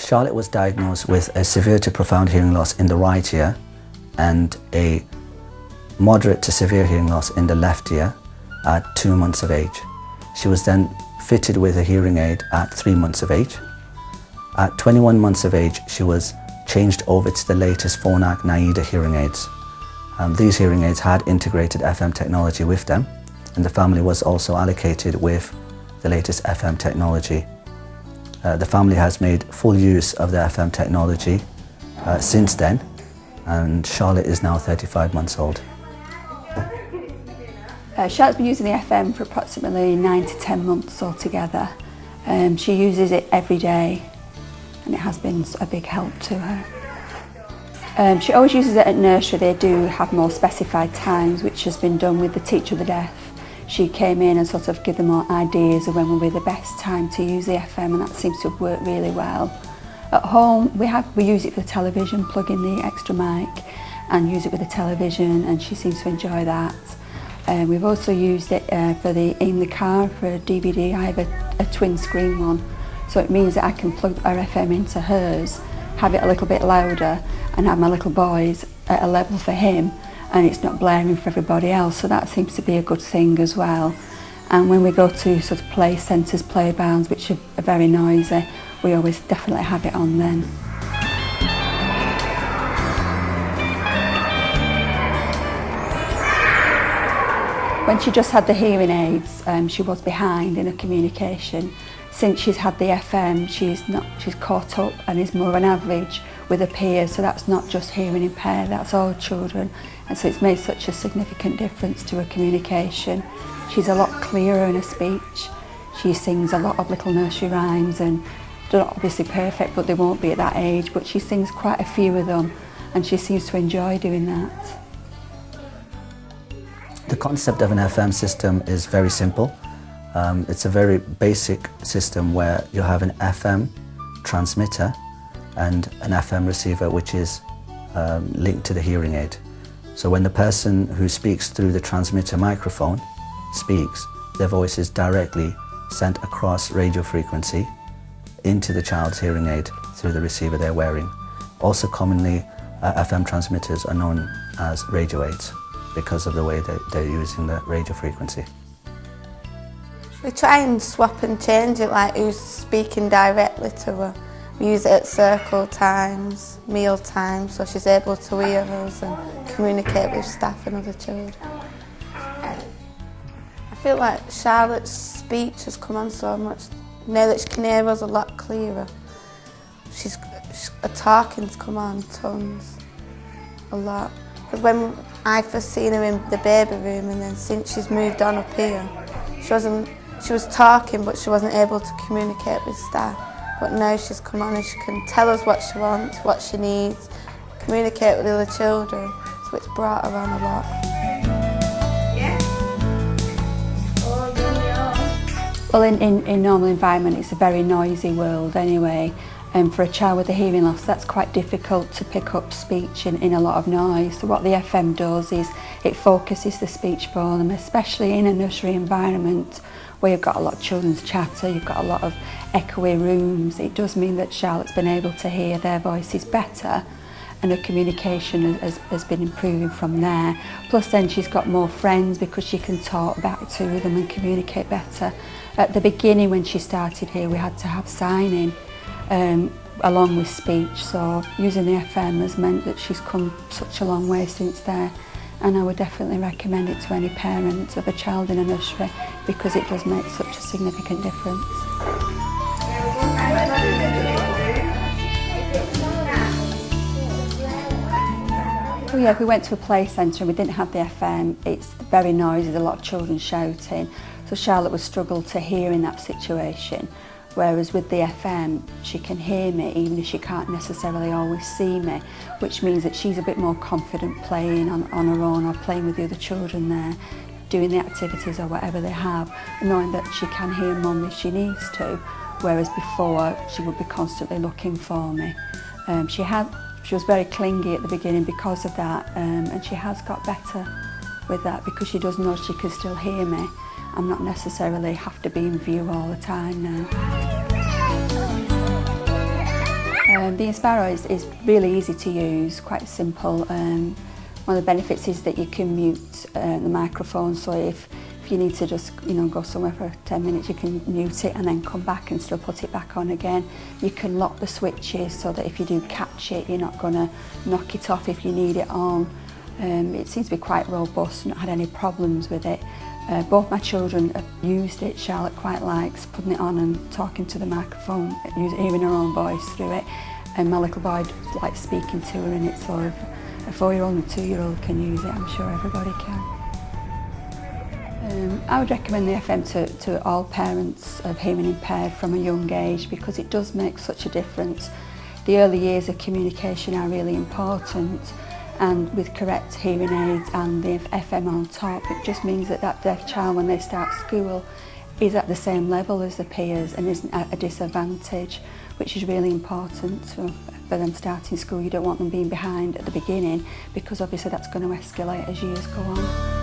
Charlotte was diagnosed with a severe to profound hearing loss in the right ear and a moderate to severe hearing loss in the left ear at 2 months of age. She was then fitted with a hearing aid at 3 months of age. At 21 months of age, she was changed over to the latest Phonak NAIDA hearing aids. These hearing aids had integrated FM technology with them, and the family was also allocated with the latest FM technology. The family has made full use of the FM technology since then, and Charlotte is now 35 months old. Charlotte's been using the FM for approximately 9 to 10 months altogether. She uses it every day, and it has been a big help to her. She always uses it at nursery. They do have more specified times, which has been done with the teacher of the deaf. She came in and sort of give them more ideas of when will be the best time to use the FM, and that seems to have worked really well. At home, we use it for the television, plug in the extra mic and use it with the television, and she seems to enjoy that. We've also used it in the car for a DVD. I have a twin screen one, so it means that I can plug our FM into hers, have it a little bit louder, and have my little boys at a level for him, and it's not blaring for everybody else, so that seems to be a good thing as well. And when we go to sort of play centres, playgrounds, which are very noisy, we always definitely have it on then. When she just had the hearing aids, she was behind in her communication. Since she's had the FM, she's caught up and is more on average with her peers, so that's not just hearing impaired, that's all children, and so it's made such a significant difference to her communication. She's a lot clearer in her speech. She sings a lot of little nursery rhymes, and they're not obviously perfect, but they won't be at that age, but she sings quite a few of them, and she seems to enjoy doing that. The concept of an FM system is very simple. It's a very basic system where you have an FM transmitter and an FM receiver which is linked to the hearing aid. So when the person who speaks through the transmitter microphone speaks, their voice is directly sent across radio frequency into the child's hearing aid through the receiver they're wearing. Also commonly, FM transmitters are known as radio aids because of the way that they're using the radio frequency. We try and swap and change it, like who's speaking directly to her. We use it at circle times, meal times, so she's able to hear us and communicate with staff and other children. I feel like Charlotte's speech has come on so much, now that she can hear us a lot clearer. Her talking's come on tons, a lot. Because when I first seen her in the baby room, and then since she's moved on up here, she was talking but she wasn't able to communicate with staff. But now she's come on and she can tell us what she wants, what she needs, communicate with other children, so it's brought her on a lot. Well, in normal environment, it's a very noisy world anyway, and for a child with a hearing loss, that's quite difficult to pick up speech in a lot of noise. So what the FM does is it focuses the speech for them, especially in a nursery environment where you've got a lot of children's chatter, you've got a lot of echoey rooms. It does mean that Charlotte's been able to hear their voices better, and her communication has been improving from there. Plus then she's got more friends because she can talk back to them and communicate better. At the beginning when she started here, we had to have signing along with speech, so using the FM has meant that she's come such a long way since there, and I would definitely recommend it to any parent of a child in a nursery because it does make such a significant difference. Oh yeah, if we went to a play centre and we didn't have the FM, it's very noisy, there's a lot of children shouting, so Charlotte would struggle to hear in that situation. Whereas with the FM, she can hear me even if she can't necessarily always see me, which means that she's a bit more confident playing on her own or playing with the other children there, doing the activities or whatever they have, knowing that she can hear mum if she needs to, whereas before she would be constantly looking for me. She was very clingy at the beginning because of that, and she has got better with that because she does know she can still hear me. I'm not necessarily have to be in view all the time now. The Inspiro is really easy to use, quite simple. One of the benefits is that you can mute the microphone, so if you need to just go somewhere for 10 minutes, you can mute it and then come back and still put it back on again. You can lock the switches so that if you do catch it, you're not going to knock it off if you need it on. It seems to be quite robust, not had any problems with it. Both my children have used it. Charlotte quite likes putting it on and talking to the microphone, hearing her own voice through it. And my little boy likes speaking to her in it, so if a 4-year-old and a 2-year-old can use it, I'm sure everybody can. I would recommend the FM to all parents of hearing impaired from a young age, because it does make such a difference. The early years of communication are really important, and with correct hearing aids and the FM on top, it just means that that deaf child, when they start school, is at the same level as their peers and isn't at a disadvantage, which is really important for them starting school. You don't want them being behind at the beginning, because obviously that's going to escalate as years go on.